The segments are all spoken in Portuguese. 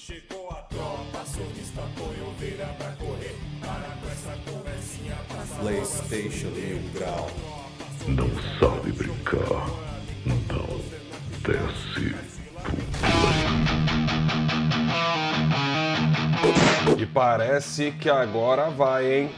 Chegou a tropa, acionista põe ovelha pra correr. Para com essa conversinha, passa PlayStation 1000 grau. Não sabe brincar, então desce pro play. E parece que agora vai, hein?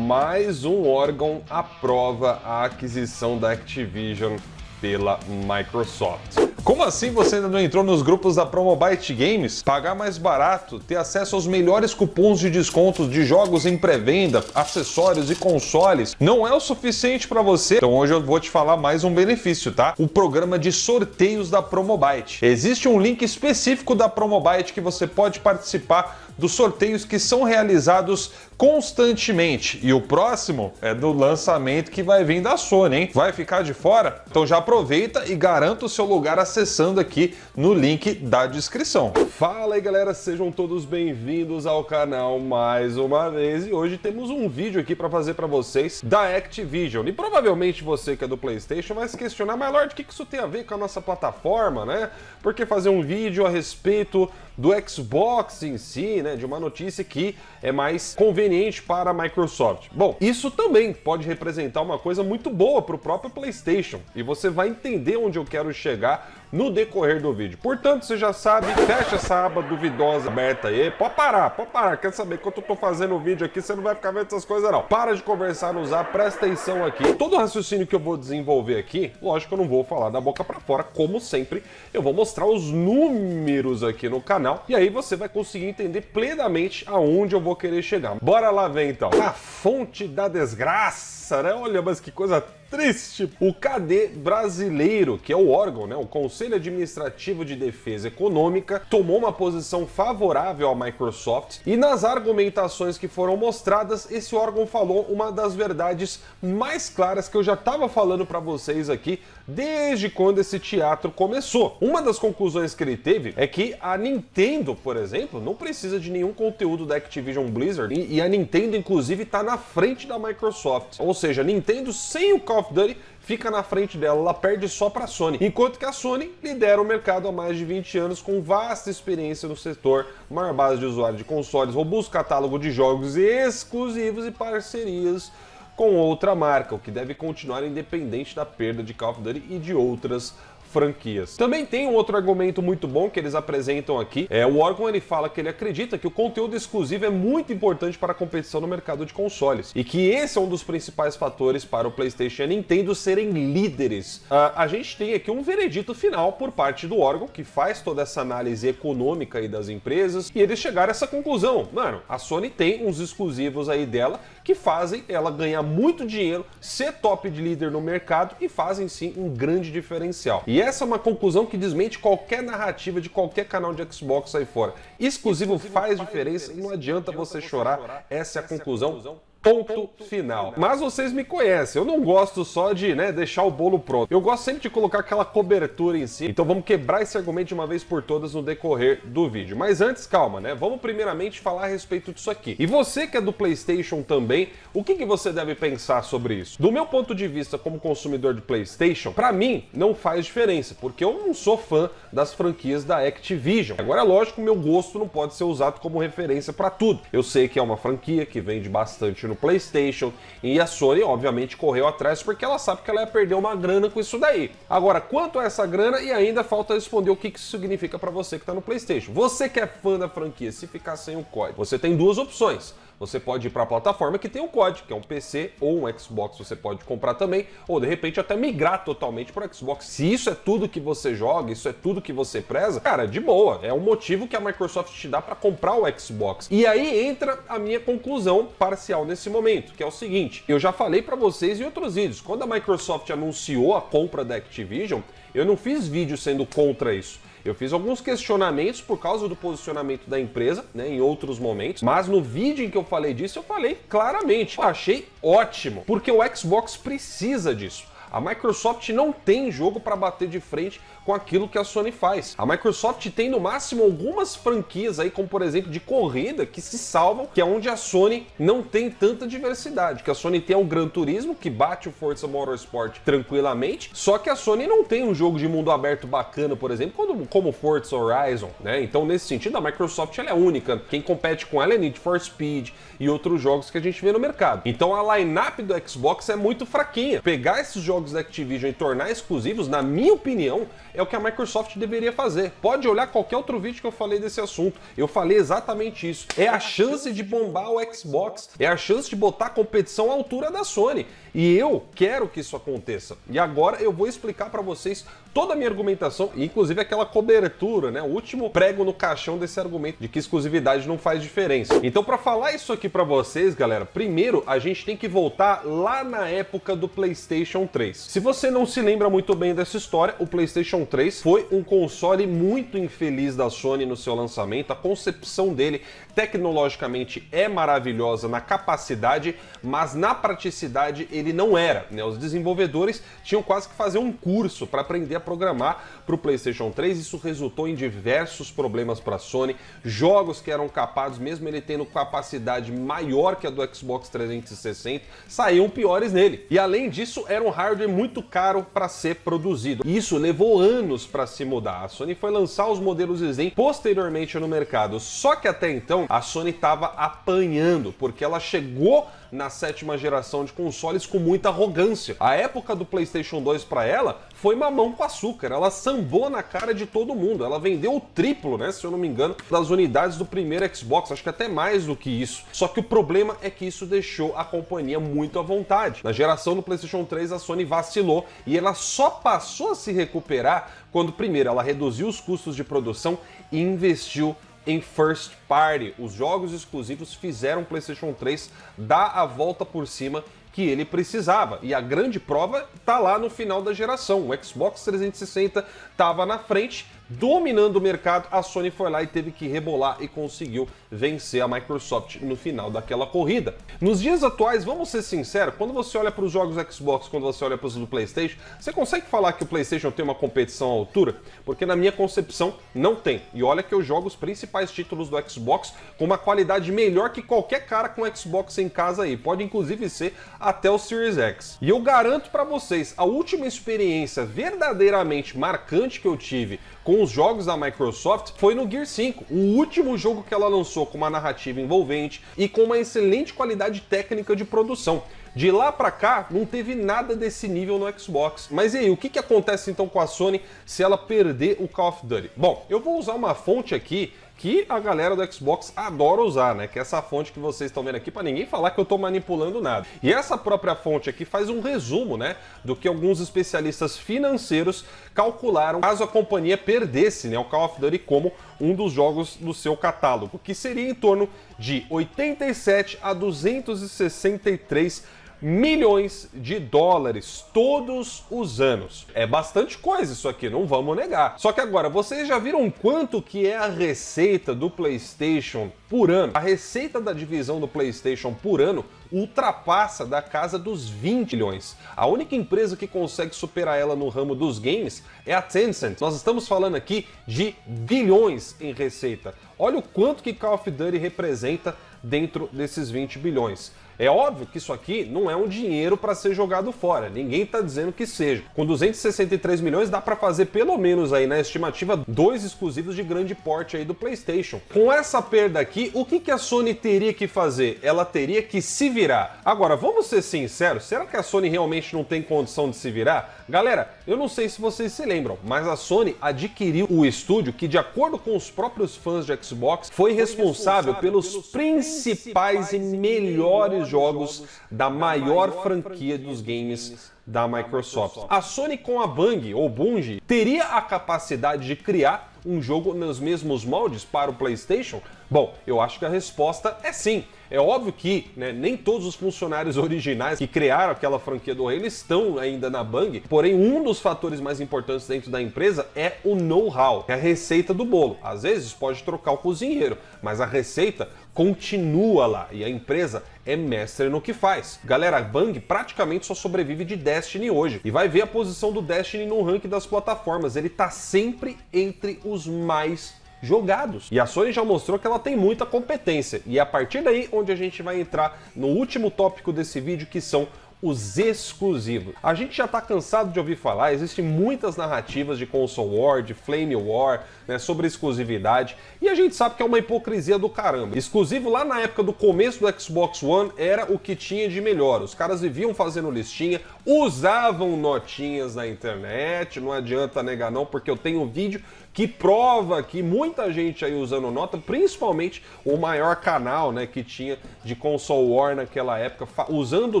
Mais um órgão aprova a aquisição da Activision pela Microsoft. Como assim você ainda não entrou nos grupos da Promobit Games? Pagar mais barato, ter acesso aos melhores cupons de descontos de jogos em pré-venda, acessórios e consoles não é o suficiente para você? Então hoje eu vou te falar mais um benefício, tá? O programa de sorteios da Promobit. Existe um link específico da Promobit que você pode participar dos sorteios que são realizados constantemente. E o próximo é do lançamento que vai vir da Sony, hein? Vai ficar de fora? Então já aproveita e garanta o seu lugar acessando aqui no link da descrição. Fala aí galera, sejam todos bem-vindos ao canal mais uma vez. E hoje temos um vídeo aqui para fazer para vocês da Activision. E provavelmente você que é do PlayStation vai se questionar, mas Lorde, o que isso tem a ver com a nossa plataforma, né? Por que fazer um vídeo a respeito do Xbox em si, né, de uma notícia que é mais conveniente para a Microsoft? Bom, isso também pode representar uma coisa muito boa para o próprio PlayStation e você vai entender onde eu quero chegar no decorrer do vídeo. Portanto, você já sabe, fecha essa aba duvidosa aberta aí, pode parar, quer saber, enquanto eu tô fazendo o vídeo aqui, você não vai ficar vendo essas coisas não. Para de conversar, usar, presta atenção aqui. Todo o raciocínio que eu vou desenvolver aqui, lógico que eu não vou falar da boca para fora, como sempre, eu vou mostrar os números aqui no canal e aí você vai conseguir entender plenamente aonde eu vou querer chegar. Bora lá ver então. A fonte da desgraça, né? Olha, mas que coisa triste. O KD brasileiro, que é o órgão, né, o Conselho Administrativo de Defesa Econômica, tomou uma posição favorável à Microsoft e nas argumentações que foram mostradas, esse órgão falou uma das verdades mais claras que eu já estava falando para vocês aqui desde quando esse teatro começou. Uma das conclusões que ele teve é que a Nintendo, por exemplo, não precisa de nenhum conteúdo da Activision Blizzard e a Nintendo, inclusive, está na frente da Microsoft. Ou seja, a Nintendo sem o Call of Duty fica na frente dela, ela perde só para a Sony, enquanto que a Sony lidera o mercado há mais de 20 anos com vasta experiência no setor, maior base de usuários de consoles, robusto catálogo de jogos exclusivos e parcerias com outra marca, o que deve continuar independente da perda de Call of Duty e de outras franquias. Também tem um outro argumento muito bom que eles apresentam aqui. O órgão ele fala que ele acredita que o conteúdo exclusivo é muito importante para a competição no mercado de consoles e que esse é um dos principais fatores para o PlayStation e a Nintendo serem líderes. A gente tem aqui um veredito final por parte do órgão que faz toda essa análise econômica aí das empresas e eles chegaram a essa conclusão. Mano, a Sony tem uns exclusivos aí dela que fazem ela ganhar muito dinheiro, ser top de líder no mercado e fazem sim um grande diferencial. E essa é uma conclusão que desmente qualquer narrativa de qualquer canal de Xbox aí fora. Exclusivo faz diferença e não adianta você chorar, essa é a conclusão. Ponto final. Mas vocês me conhecem, eu não gosto só de deixar o bolo pronto. Eu gosto sempre de colocar aquela cobertura em si. Então vamos quebrar esse argumento de uma vez por todas no decorrer do vídeo. Mas antes, calma, né? Vamos primeiramente falar a respeito disso aqui. E você que é do PlayStation também, o que você deve pensar sobre isso? Do meu ponto de vista como consumidor de PlayStation, pra mim não faz diferença, porque eu não sou fã das franquias da Activision. Agora é lógico, meu gosto não pode ser usado como referência pra tudo. Eu sei que é uma franquia que vende bastante no PlayStation e a Sony obviamente correu atrás porque ela sabe que ela ia perder uma grana com isso daí. Agora, quanto a essa grana, e ainda falta responder o que isso significa para você que está no PlayStation. Você que é fã da franquia, se ficar sem o código, você tem duas opções. Você pode ir para a plataforma que tem o código, que é um PC ou um Xbox, você pode comprar também, ou de repente até migrar totalmente para o Xbox. Se isso é tudo que você joga, isso é tudo que você preza, cara, de boa, é um motivo que a Microsoft te dá para comprar o Xbox. E aí entra a minha conclusão parcial nesse momento, que é o seguinte, eu já falei para vocês em outros vídeos, quando a Microsoft anunciou a compra da Activision, eu não fiz vídeo sendo contra isso. Eu fiz alguns questionamentos por causa do posicionamento da empresa, né, em outros momentos, mas no vídeo em que eu falei disso, eu falei claramente. Eu achei ótimo, porque o Xbox precisa disso. A Microsoft não tem jogo para bater de frente com aquilo que a Sony faz. A Microsoft tem no máximo algumas franquias aí, como por exemplo de corrida, que se salvam, que é onde a Sony não tem tanta diversidade. Que a Sony tem o Gran Turismo, que bate o Forza Motorsport tranquilamente, só que a Sony não tem um jogo de mundo aberto bacana, por exemplo, como Forza Horizon, né? Então nesse sentido a Microsoft ela é única. Quem compete com ela é Need for Speed e outros jogos que a gente vê no mercado. Então a line-up do Xbox é muito fraquinha. Pegar esses jogos da Activision e tornar exclusivos, na minha opinião, é o que a Microsoft deveria fazer. Pode olhar qualquer outro vídeo que eu falei desse assunto. Eu falei exatamente isso. É a chance de bombar o Xbox. É a chance de botar a competição à altura da Sony. E eu quero que isso aconteça. E agora eu vou explicar para vocês toda a minha argumentação, inclusive aquela cobertura, né? O último prego no caixão desse argumento de que exclusividade não faz diferença. Então, para falar isso aqui para vocês, galera, primeiro a gente tem que voltar lá na época do PlayStation 3. Se você não se lembra muito bem dessa história, o PlayStation 3 foi um console muito infeliz da Sony no seu lançamento. A concepção dele tecnologicamente é maravilhosa na capacidade, mas na praticidade ele não era, né? Os desenvolvedores tinham quase que fazer um curso para aprender a programar para o PlayStation 3. Isso resultou em diversos problemas para a Sony, jogos que eram capados, mesmo ele tendo capacidade maior que a do Xbox 360, saíam piores nele. E além disso, era um hardware muito caro para ser produzido. E isso levou anos para se mudar. A Sony foi lançar os modelos Zen posteriormente no mercado, só que até então a Sony estava apanhando, porque ela chegou na 7ª geração de consoles com muita arrogância. A época do PlayStation 2 para ela foi mamão com açúcar, ela sambou na cara de todo mundo, ela vendeu o triplo, né, se eu não me engano, das unidades do primeiro Xbox, acho que até mais do que isso. Só que o problema é que isso deixou a companhia muito à vontade. Na geração do PlayStation 3 a Sony vacilou e ela só passou a se recuperar quando primeiro ela reduziu os custos de produção e investiu em first party. Os jogos exclusivos fizeram o PlayStation 3 dar a volta por cima que ele precisava. E a grande prova está lá no final da geração. O Xbox 360 estava na frente, dominando o mercado. A Sony foi lá e teve que rebolar e conseguiu vencer a Microsoft no final daquela corrida. Nos dias atuais, vamos ser sinceros, quando você olha para os jogos Xbox, quando você olha para os do PlayStation, você consegue falar que o PlayStation tem uma competição à altura? Porque na minha concepção, não tem. E olha que eu jogo os principais títulos do Xbox com uma qualidade melhor que qualquer cara com Xbox em casa aí. Pode inclusive ser até o Series X. E eu garanto para vocês, a última experiência verdadeiramente marcante que eu tive com os jogos da Microsoft foi no Gear 5, o último jogo que ela lançou com uma narrativa envolvente e com uma excelente qualidade técnica de produção. De lá pra cá, não teve nada desse nível no Xbox. Mas e aí, o que acontece então com a Sony se ela perder o Call of Duty? Bom, eu vou usar uma fonte aqui que a galera do Xbox adora usar, né? Que é essa fonte que vocês estão vendo aqui, para ninguém falar que eu tô manipulando nada. E essa própria fonte aqui faz um resumo, né, do que alguns especialistas financeiros calcularam caso a companhia perdesse, né, o Call of Duty como um dos jogos do seu catálogo, que seria em torno de 87 a 263 milhões de dólares todos os anos. É bastante coisa isso aqui, não vamos negar. Só que agora, vocês já viram quanto que é a receita do PlayStation por ano? A receita da divisão do PlayStation por ano ultrapassa da casa dos 20 bilhões. A única empresa que consegue superar ela no ramo dos games é a Tencent. Nós estamos falando aqui de bilhões em receita. Olha o quanto que Call of Duty representa dentro desses 20 bilhões. É óbvio que isso aqui não é um dinheiro para ser jogado fora, ninguém está dizendo que seja. Com 263 milhões dá para fazer pelo menos aí na estimativa 2 exclusivos de grande porte aí do PlayStation. Com essa perda aqui, o que a Sony teria que fazer? Ela teria que se virar. Agora, vamos ser sinceros, será que a Sony realmente não tem condição de se virar? Galera, eu não sei se vocês se lembram, mas a Sony adquiriu o estúdio que, de acordo com os próprios fãs de Xbox, foi responsável pelos principais e melhores jogos da maior franquia dos games da Microsoft. A Sony com a Bung, ou Bungie, teria a capacidade de criar um jogo nos mesmos moldes para o PlayStation? Bom, eu acho que a resposta é sim. É óbvio que, né, nem todos os funcionários originais que criaram aquela franquia do Halo estão ainda na Bung, porém um dos fatores mais importantes dentro da empresa é o know-how, é a receita do bolo. Às vezes pode trocar o cozinheiro, mas a receita continua lá e a empresa é mestre no que faz. Galera, a Bang praticamente só sobrevive de Destiny hoje. E vai ver a posição do Destiny no ranking das plataformas. Ele tá sempre entre os mais jogados. E a Sony já mostrou que ela tem muita competência. E é a partir daí onde a gente vai entrar no último tópico desse vídeo, que são os exclusivos. A gente já tá cansado de ouvir falar, existem muitas narrativas de console war, de flame war, né, sobre exclusividade, e a gente sabe que é uma hipocrisia do caramba. Exclusivo lá na época do começo do Xbox One era o que tinha de melhor. Os caras viviam fazendo listinha, usavam notinhas na internet, não adianta negar não, porque eu tenho um vídeo que prova que muita gente aí usando nota, principalmente o maior canal, né, que tinha de console war naquela época, usando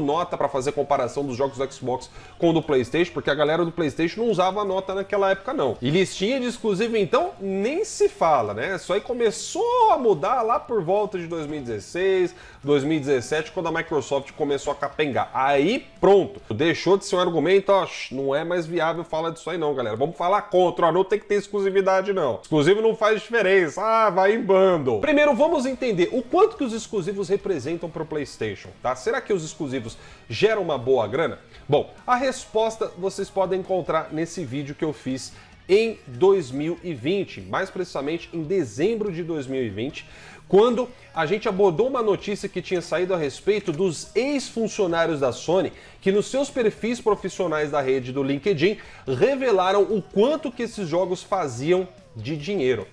nota para fazer comparação dos jogos do Xbox com o do PlayStation, porque a galera do PlayStation não usava nota naquela época não. E listinha de exclusivo então nem se fala, né? Isso aí começou a mudar lá por volta de 2016, 2017, quando a Microsoft começou a capengar. Aí pronto, deixou de ser um argumento, ó, não é mais viável falar disso aí não, galera. Vamos falar contra, ó, não tem que ter exclusividade não. Exclusivo não faz diferença, vai em bundle. Primeiro, vamos entender o quanto que os exclusivos representam para o PlayStation, tá? Será que os exclusivos geram uma boa grana? Bom, a resposta vocês podem encontrar nesse vídeo que eu fiz em 2020, mais precisamente em dezembro de 2020, quando a gente abordou uma notícia que tinha saído a respeito dos ex-funcionários da Sony que nos seus perfis profissionais da rede do LinkedIn revelaram o quanto que esses jogos faziam de dinheiro.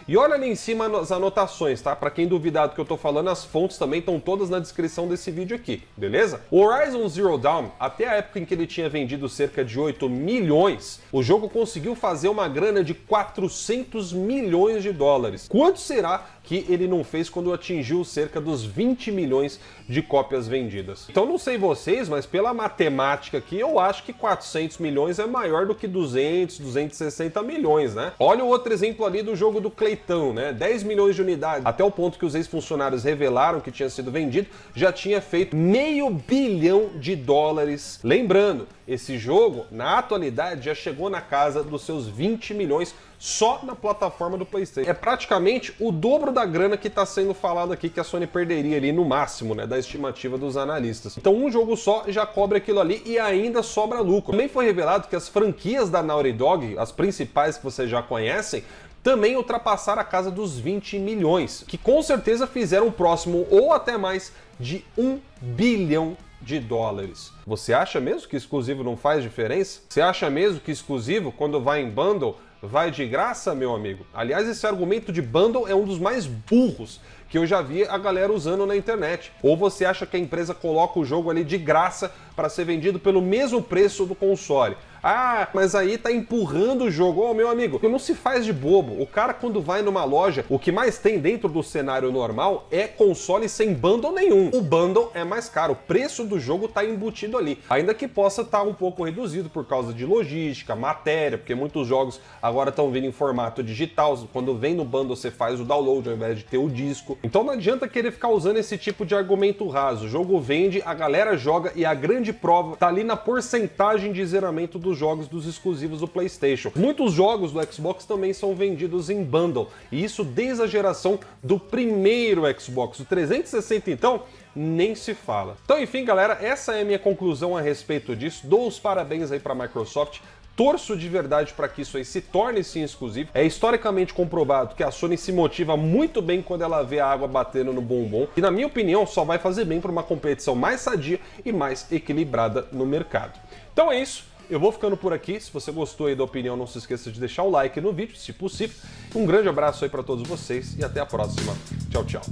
E olha ali em cima as anotações, tá? Para quem duvidar do que eu tô falando, as fontes também estão todas na descrição desse vídeo aqui, beleza? O Horizon Zero Dawn, até a época em que ele tinha vendido cerca de 8 milhões, o jogo conseguiu fazer uma grana de 400 milhões de dólares. Quanto será que ele não fez quando atingiu cerca dos 20 milhões de cópias vendidas? Então não sei vocês, mas pela matemática aqui, eu acho que 400 milhões é maior do que 200, 260 milhões, né? Olha o outro exemplo ali do jogo do Cleitão, né? 10 milhões de unidades, até o ponto que os ex-funcionários revelaram que tinha sido vendido, já tinha feito $500 milhão. Lembrando, esse jogo, na atualidade, já chegou na casa dos seus 20 milhões só na plataforma do PlayStation. É praticamente o dobro da grana que está sendo falado aqui que a Sony perderia ali no máximo, né, da estimativa dos analistas. Então um jogo só já cobre aquilo ali e ainda sobra lucro. Também foi revelado que as franquias da Naughty Dog, as principais que vocês já conhecem, também ultrapassaram a casa dos 20 milhões, que com certeza fizeram o próximo ou até mais de $1 bilhão. Você acha mesmo que exclusivo não faz diferença? Você acha mesmo que exclusivo, quando vai em bundle, vai de graça, meu amigo? Aliás, esse argumento de bundle é um dos mais burros que eu já vi a galera usando na internet. Ou você acha que a empresa coloca o jogo ali de graça para ser vendido pelo mesmo preço do console? Ah, mas aí tá empurrando o jogo. Ô, meu amigo, não se faz de bobo. O cara, quando vai numa loja, o que mais tem dentro do cenário normal é console sem bundle nenhum. O bundle é mais caro, o preço do jogo tá embutido ali. Ainda que possa estar um pouco reduzido por causa de logística, matéria, porque muitos jogos agora estão vindo em formato digital. Quando vem no bundle, você faz o download ao invés de ter o disco. Então não adianta querer ficar usando esse tipo de argumento raso. O jogo vende, a galera joga e a grande prova tá ali na porcentagem de zeramento dos jogos dos exclusivos do PlayStation. Muitos jogos do Xbox também são vendidos em bundle, e isso desde a geração do primeiro Xbox. O 360 então nem se fala. Então enfim, galera, essa é a minha conclusão a respeito disso. Dou os parabéns aí para a Microsoft. Torço de verdade para que isso aí se torne sim exclusivo. É historicamente comprovado que a Sony se motiva muito bem quando ela vê a água batendo no bumbum. E na minha opinião só vai fazer bem para uma competição mais sadia e mais equilibrada no mercado. Então é isso. Eu vou ficando por aqui. Se você gostou aí da opinião, não se esqueça de deixar o like no vídeo, se possível. Um grande abraço aí para todos vocês e até a próxima. Tchau, tchau.